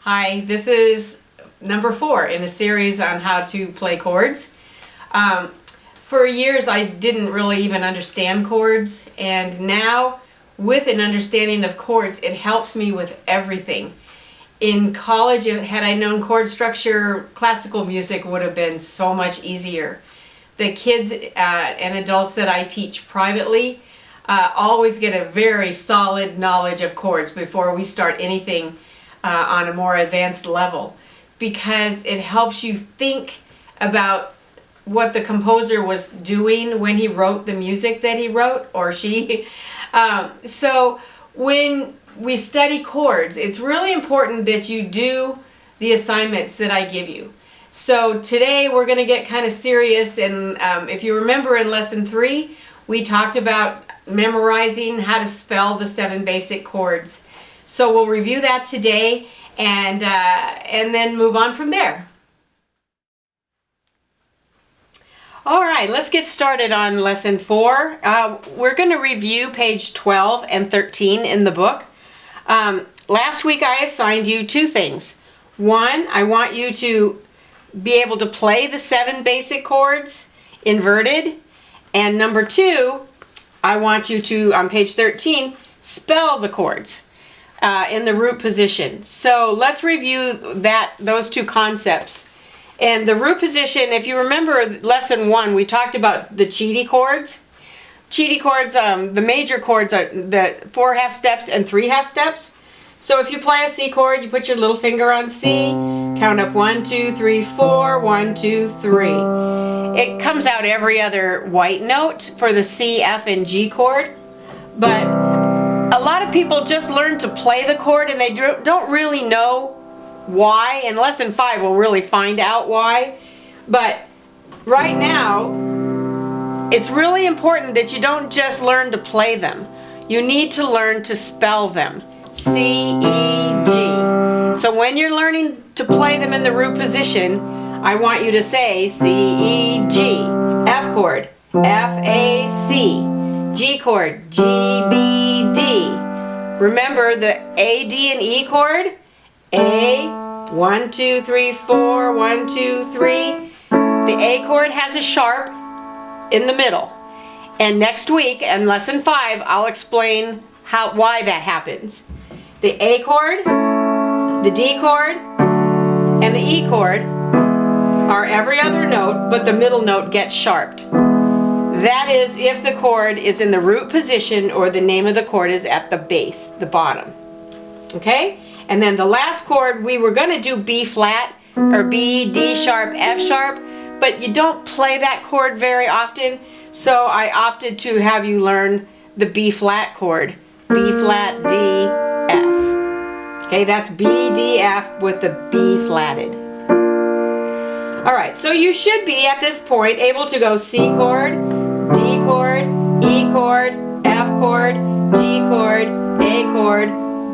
Hi, this is number 4 in a series on how to play chords. For years I didn't really even understand chords, and now with an understanding of chords it helps me with everything. In college, had I known chord structure, classical music would have been so much easier. The kids and adults that I teach privately always get a very solid knowledge of chords before we start anything on a more advanced level, because it helps you think about what the composer was doing when he wrote the music that he wrote, or she. So when we study chords, it's really important that you do the assignments that I give you. So today we're going to get kind of serious, and if you remember in lesson 3, we talked about memorizing how to spell the 7 basic chords. So we'll review that today and then move on from there. All right, let's get started on lesson 4. We're going to review page 12 and 13 in the book. Last week I assigned you 2 things. 1, I want you to be able to play the 7 basic chords inverted. And number 2, I want you to, on page 13, spell the chords in the root position. So let's review those 2 concepts. And the root position, if you remember lesson 1, we talked about the Chord chords. Chord chords, the major chords are the 4 half steps and 3 half steps. So if you play a C chord, you put your little finger on C, count up 1, 2, 3, 4, 1, 2, 3. It comes out every other white note for the C, F, and G chord. But a lot of people just learn to play the chord and they don't really know why. In lesson 5 we'll really find out why. But right now it's really important that you don't just learn to play them. You need to learn to spell them. C, E, G. So when you're learning to play them in the root position, I want you to say C, E, G. F chord, F, A, C. G chord, G, B, D. Remember the A, D, and E chord? A, 1, 2, 3, 4, 1, 2, 3. The A chord has a sharp in the middle. And next week, in lesson 5, I'll explain why that happens. The A chord, the D chord, and the E chord are every other note, but the middle note gets sharped. That is if the chord is in the root position or the name of the chord is at the base, the bottom. Okay? And then the last chord, we were going to do B flat or B, D sharp, F sharp, but you don't play that chord very often, so I opted to have you learn the B flat chord. B flat, D, F. Okay, that's B, D, F with the B flatted. Alright, so you should be at this point able to go C chord, D chord, E chord, F chord, G chord, A chord,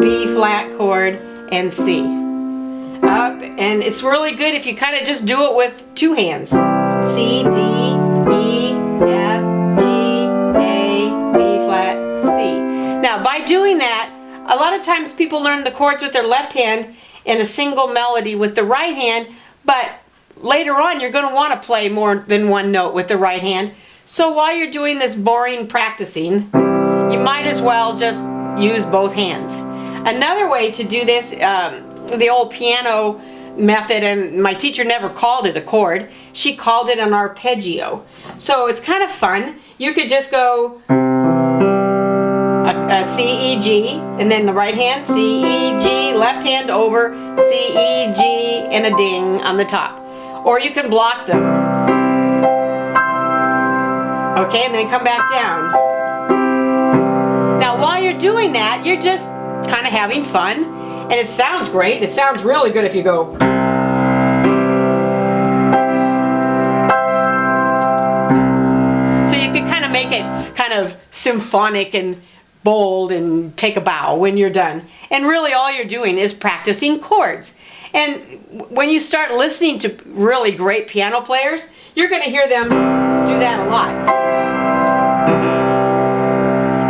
B flat chord, and C. And it's really good if you kind of just do it with 2 hands. C, D, E, F, G, A, B flat, C. Now by doing that, a lot of times people learn the chords with their left hand in a single melody with the right hand, but later on you're going to want to play more than 1 note with the right hand. So while you're doing this boring practicing, you might as well just use both hands. Another way to do this, the old piano method, and my teacher never called it a chord, she called it an arpeggio. So it's kind of fun. You could just go a C, E, G, and then the right hand, C, E, G, left hand over, C, E, G, and a ding on the top. Or you can block them. Okay, and then come back down. Now while you're doing that, you're just kind of having fun, and it sounds great. It sounds really good if you go. So you can kind of make it kind of symphonic and bold and take a bow when you're done. And really all you're doing is practicing chords. And when you start listening to really great piano players, you're going to hear them do that a lot.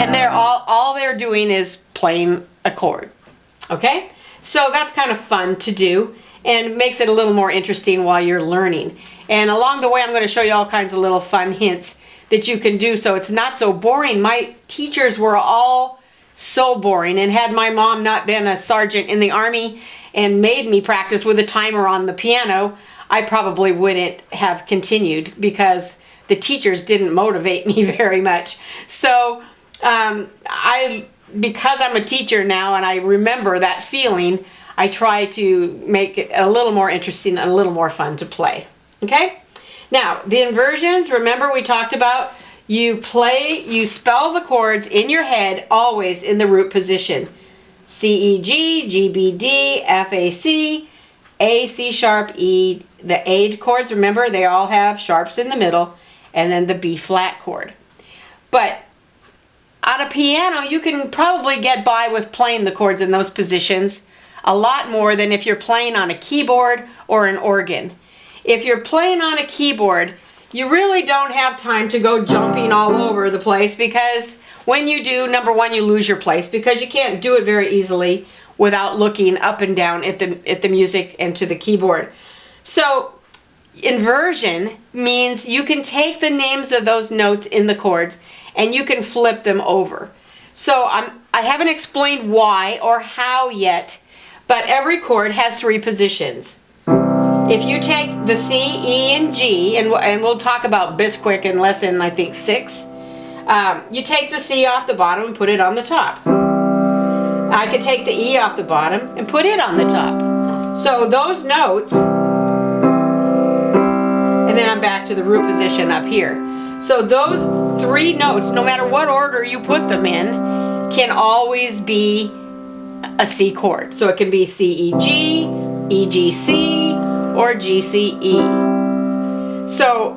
And all they're doing is playing a chord. Okay? So that's kind of fun to do and makes it a little more interesting while you're learning. And along the way, I'm going to show you all kinds of little fun hints that you can do so it's not so boring. My teachers were all so boring, and had my mom not been a sergeant in the Army and made me practice with a timer on the piano, I probably wouldn't have continued because the teachers didn't motivate me very much. So because I'm a teacher now and I remember that feeling, I try to make it a little more interesting and a little more fun to play. Okay? Now, the inversions, remember we talked about you spell the chords in your head always in the root position. C, E, G, G, B, D, F, A, C, A, C sharp, E. The A chords, remember, they all have sharps in the middle, and then the B flat chord. But on a piano, you can probably get by with playing the chords in those positions a lot more than if you're playing on a keyboard or an organ. If you're playing on a keyboard, you really don't have time to go jumping all over the place, because when you do, number one, you lose your place because you can't do it very easily without looking up and down at the music and to the keyboard. So inversion means you can take the names of those notes in the chords and you can flip them over. So I haven't explained why or how yet, but every chord has 3 positions. If you take the C, E, and G, and we'll talk about Bisquick in lesson, I think, 6, you take the C off the bottom and put it on the top. I could take the E off the bottom and put it on the top. So those notes, and then I'm back to the root position up here. So those 3 notes, no matter what order you put them in, can always be a C chord. So it can be C, E, G, E, G, C, or G, C, E. So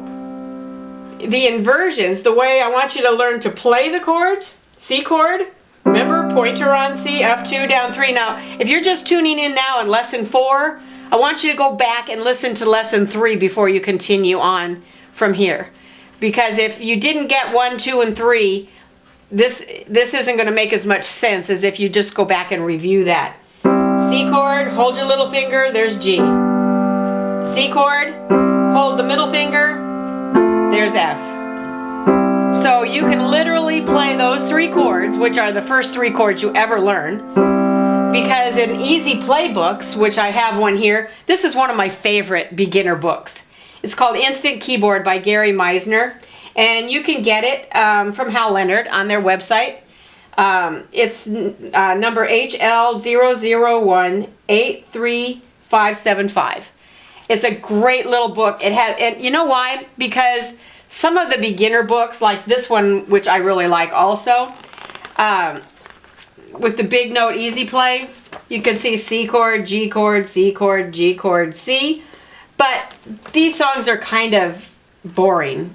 the inversions, the way I want you to learn to play the chords, C chord, remember, pointer on C, up 2, down 3. Now, if you're just tuning in now in lesson 4, I want you to go back and listen to lesson 3 before you continue on from here. Because if you didn't get 1, 2, and 3, this isn't going to make as much sense as if you just go back and review that. C chord, hold your little finger, there's G. C chord, hold the middle finger, there's F. So you can literally play those 3 chords, which are the first 3 chords you ever learn, because in easy play books, which I have one here, this is one of my favorite beginner books. It's called Instant Keyboard by Gary Meisner, and you can get it from Hal Leonard on their website. It's number HL001-83575. It's a great little book. It had, and you know why? Because some of the beginner books, like this one, which I really like also, with the big note easy play, you can see C chord, G chord, C chord, G chord, C. But these songs are kind of boring.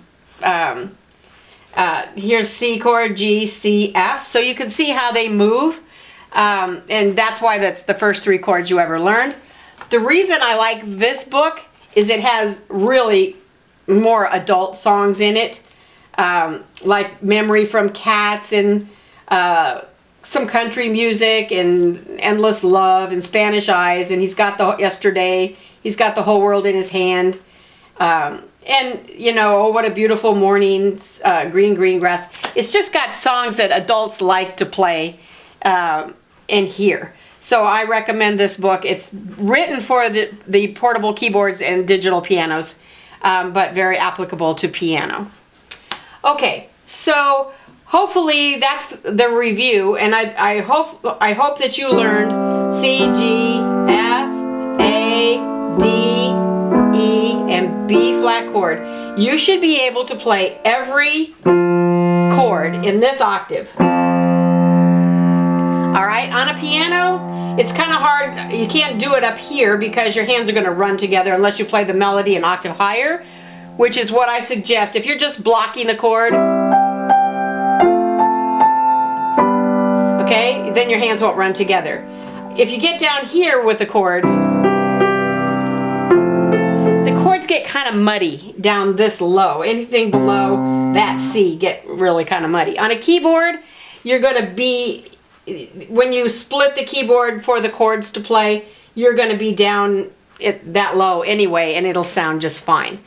Here's C chord, G, C, F. So you can see how they move. And that's why that's the first 3 chords you ever learned. The reason I like this book is it has really more adult songs in it, like Memory from Cats and some country music and Endless Love and Spanish Eyes, and he's got the Yesterday, he's got The Whole World in His Hand, and you know, Oh What a Beautiful Morning, Green Green Grass. It's just got songs that adults like to play and hear. So I recommend this book. It's written for the portable keyboards and digital pianos, but very applicable to piano. Okay, so hopefully that's the review, and I hope that you learned C, G, F, A, D, E, and B flat chord. You should be able to play every chord in this octave. Alright, on a piano, it's kind of hard. You can't do it up here because your hands are going to run together unless you play the melody an octave higher, which is what I suggest. If you're just blocking a chord, okay, then your hands won't run together. If you get down here with the chords get kind of muddy down this low. Anything below that C get really kind of muddy. On a keyboard, you're going to be when you split the keyboard for the chords to play, you're going to be down that low anyway, and it'll sound just fine.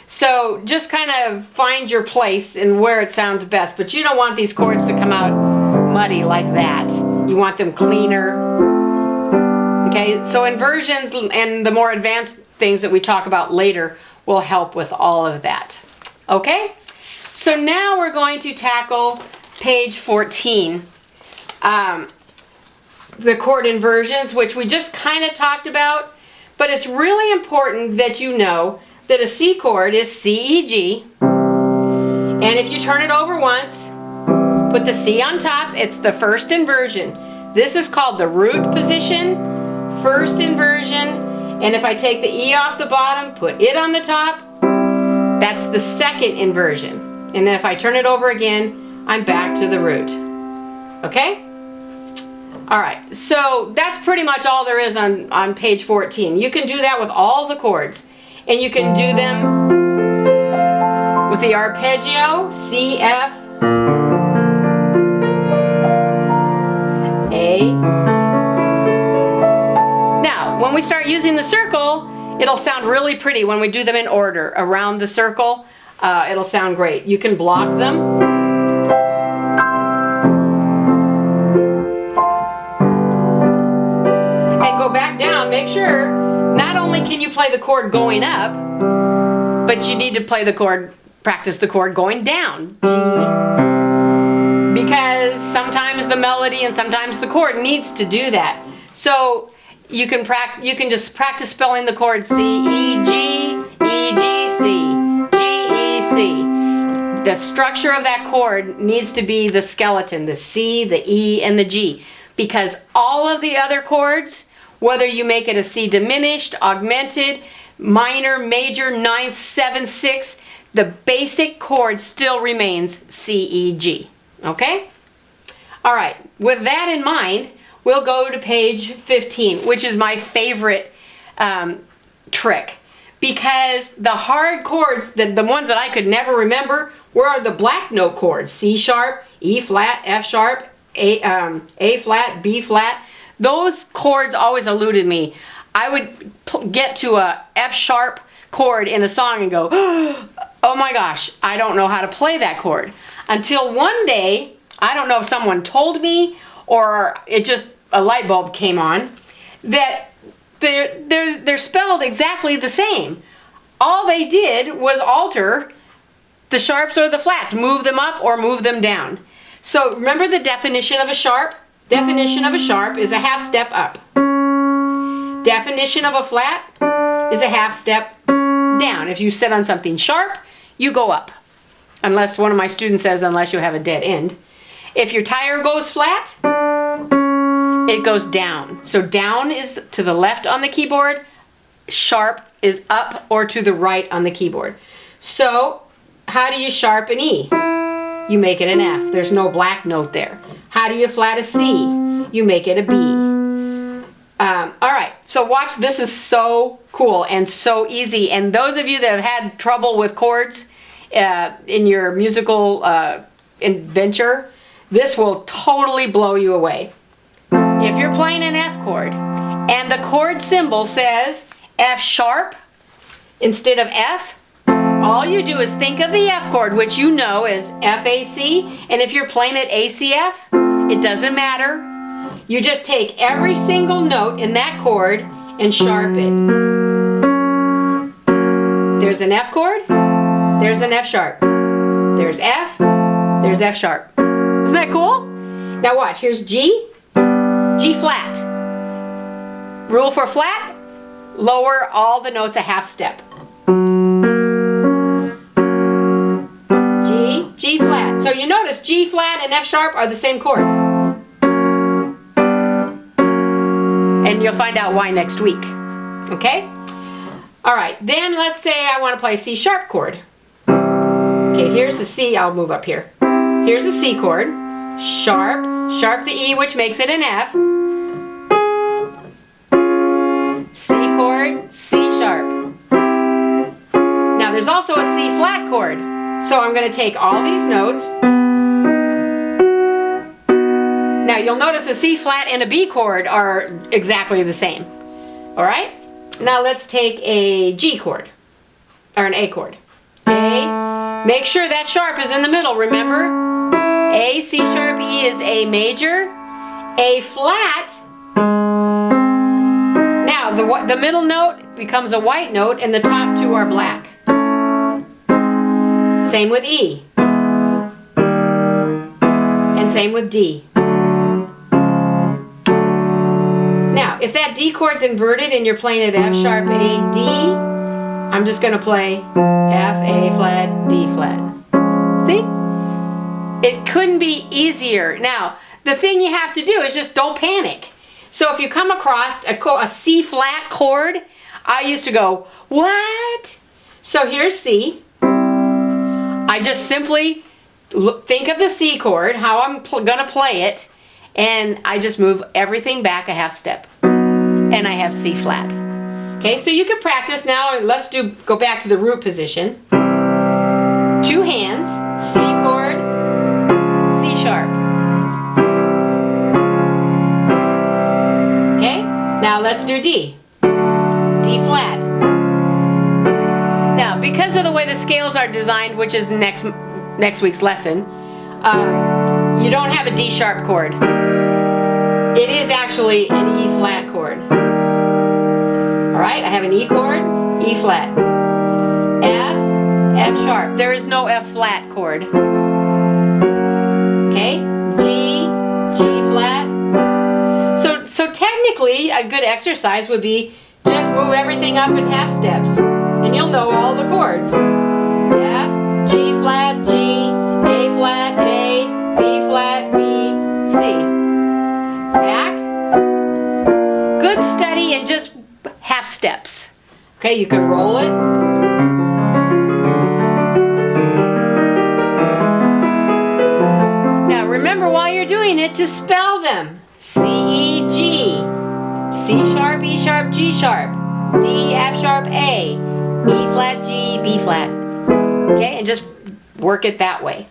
So just kind of find your place and where it sounds best, but you don't want these chords to come out muddy like that. You want them cleaner. Okay, so inversions and the more advanced things that we talk about later will help with all of that. Okay, so now we're going to tackle page 14. The chord inversions, which we just kind of talked about, but it's really important that you know that a C chord is C, E, G, and if you turn it over once, put the C on top, it's the first inversion. This is called the root position, first inversion, and if I take the E off the bottom, put it on the top, that's the second inversion. And then if I turn it over again, I'm back to the root. Okay? All right, so that's pretty much all there is on page 14. You can do that with all the chords. And you can do them with the arpeggio, C, F, A. Now, when we start using the circle, it'll sound really pretty when we do them in order. Around the circle, it'll sound great. You can block them. And go back down, make sure not only can you play the chord going up, but you need to play the chord, practice the chord going down, G, because sometimes the melody and sometimes the chord needs to do that. So you can just practice spelling the chord C, E, G, E, G, C, G, E, C. The structure of that chord needs to be the skeleton, the C, the E, and the G, because all of the other chords, whether you make it a C diminished, augmented, minor, major, ninth, 7th, 6th, the basic chord still remains C, E, G. Okay? All right, with that in mind, we'll go to page 15, which is my favorite trick. Because the hard chords, the ones that I could never remember, were the black note chords. C sharp, E flat, F sharp, A flat, B flat. Those chords always eluded me. I would get to a F sharp chord in a song and go, oh my gosh, I don't know how to play that chord. Until one day, I don't know if someone told me or it just a light bulb came on, that they're spelled exactly the same. All they did was alter the sharps or the flats, move them up or move them down. So remember the definition of a sharp? Definition of a sharp is a half step up. Definition of a flat is a half step down. If you sit on something sharp, you go up. Unless one of my students says, unless you have a dead end. If your tire goes flat, it goes down. So down is to the left on the keyboard, sharp is up or to the right on the keyboard. So how do you sharpen E? You make it an F. There's no black note there. How do you flat a C? You make it a B. All right, so watch. This is so cool and so easy. And those of you that have had trouble with chords in your musical adventure, this will totally blow you away. If you're playing an F chord and the chord symbol says F sharp instead of F, all you do is think of the F chord, which you know is F-A-C, and if you're playing it A-C-F, it doesn't matter. You just take every single note in that chord and sharp it. There's an F chord, there's an F sharp. There's F, there's F sharp. Isn't that cool? Now watch, here's G, G flat. Rule for flat, lower all the notes a half step. G, G flat. So you notice G flat and F sharp are the same chord. And you'll find out why next week. Okay? All right, then let's say I want to play a C sharp chord. Okay, here's the C. I'll move up here. Here's a C chord. Sharp, sharp the E, which makes it an F. C chord, C sharp. Now there's also a C flat chord. So I'm going to take all these notes Now you'll notice a C flat and a B chord are exactly the same. All right? Now let's take a G chord, or an A chord. A, make sure that sharp is in the middle, remember? A, C sharp, E is A major, A flat. Now the middle note becomes a white note and the top two are black. Same with E. And same with D. Now, if that D chord's inverted and you're playing it F sharp, A, D, I'm just going to play F, A flat, D flat. See? It couldn't be easier. Now, the thing you have to do is just don't panic. So if you come across a C flat chord, I used to go, what? So here's C. I just simply think of the C chord, how I'm going to play it, and I just move everything back a half step. And I have C flat. Okay, so you can practice now. Let's go back to the root position. Two hands, C chord, C sharp. Okay, now let's do D. D flat. Now, because of the way the scales are designed, which is next week's lesson, you don't have a D sharp chord. It is actually an E flat chord. Alright, I have an E chord, E flat. F, F sharp. There is no F flat chord. Okay, G, G flat. So technically, a good exercise would be just move everything up in half steps. And you'll know all the chords. F, G flat, G, A flat, A, B flat, B, C. Back. Good study and just half steps. Okay, you can roll it. Now remember while you're doing it to spell them. C, E, G. C sharp, E sharp, G sharp. D, F sharp, A. E flat, G, B flat. Okay, and just work it that way.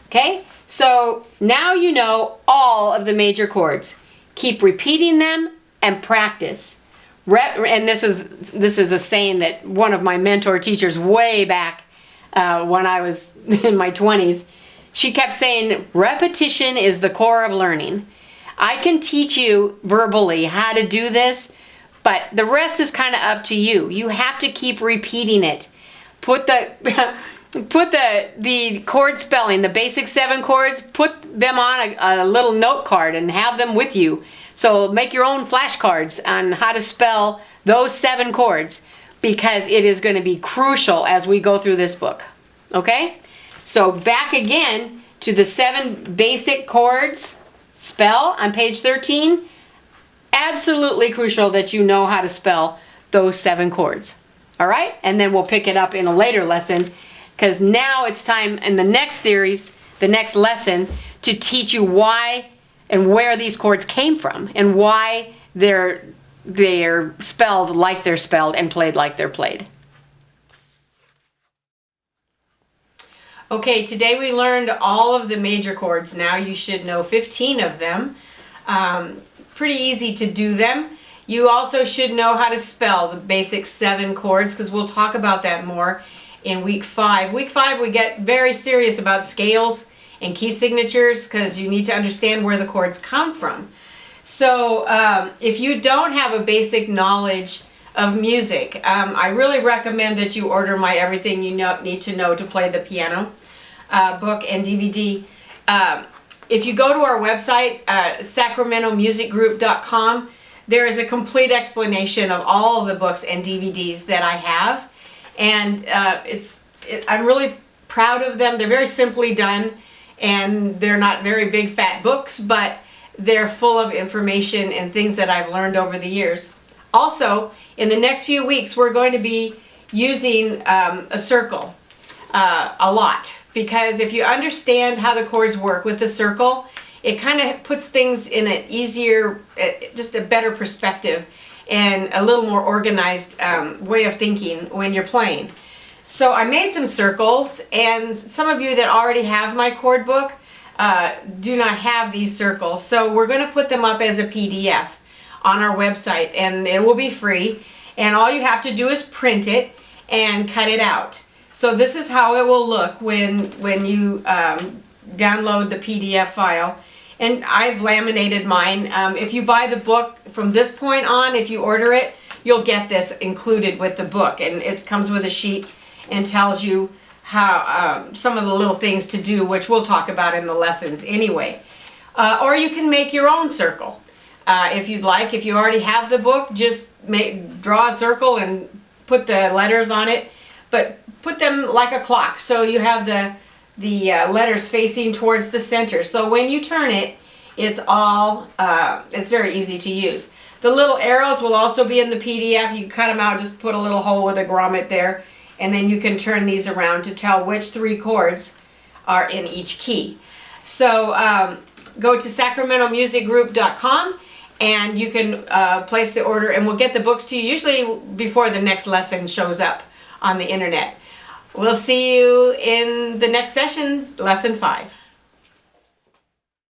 Okay, so now you know all of the major chords. Keep repeating them and practice. And this is a saying that one of my mentor teachers way back when I was in my 20s, she kept saying, repetition is the core of learning. I can teach you verbally how to do this, but the rest is kind of up to you. You have to keep repeating it. Put the chord spelling, the basic 7 chords, put them on a little note card and have them with you. So make your own flashcards on how to spell those 7 chords, because it is going to be crucial as we go through this book. Okay? So back again to the 7 basic chords spell on page 13. Absolutely crucial that you know how to spell those 7 chords. All right? And then we'll pick it up in a later lesson, because now it's time in the next series, the next lesson, to teach you why and where these chords came from and why they're spelled like they're spelled and played like they're played. Okay, today we learned all of the major chords. Now you should know 15 of them. Pretty easy to do them. You also should know how to spell the basic 7 chords, because we'll talk about that more in week 5. Week 5 we get very serious about scales and key signatures, because you need to understand where the chords come from. So if you don't have a basic knowledge of music, I really recommend that you order my Everything You Need to Know to Play the Piano book and DVD. If you go to our website, sacramentomusicgroup.com, there is a complete explanation of all of the books and DVDs that I have. And I'm really proud of them. They're very simply done, and they're not very big fat books, but they're full of information and things that I've learned over the years. Also, in the next few weeks, we're going to be using a circle a lot, because if you understand how the chords work with the circle, it kind of puts things in an easier, just a better perspective and a little more organized way of thinking when you're playing. So I made some circles, and some of you that already have my chord book, do not have these circles. So we're going to put them up as a PDF on our website, and it will be free. And all you have to do is print it and cut it out. So this is how it will look when you download the PDF file. And I've laminated mine. If you buy the book from this point on, if you order it, you'll get this included with the book. And it comes with a sheet and tells you how some of the little things to do, which we'll talk about in the lessons anyway. Or you can make your own circle. If you'd like, if you already have the book, just draw a circle and put the letters on it. But put them like a clock, so you have the letters facing towards the center. So when you turn it, it's very easy to use. The little arrows will also be in the PDF. You cut them out, just put a little hole with a grommet there, and then you can turn these around to tell which 3 chords are in each key. So go to sacramentomusicgroup.com and you can place the order, and we'll get the books to you usually before the next lesson shows up on the internet. We'll see you in the next session, lesson 5.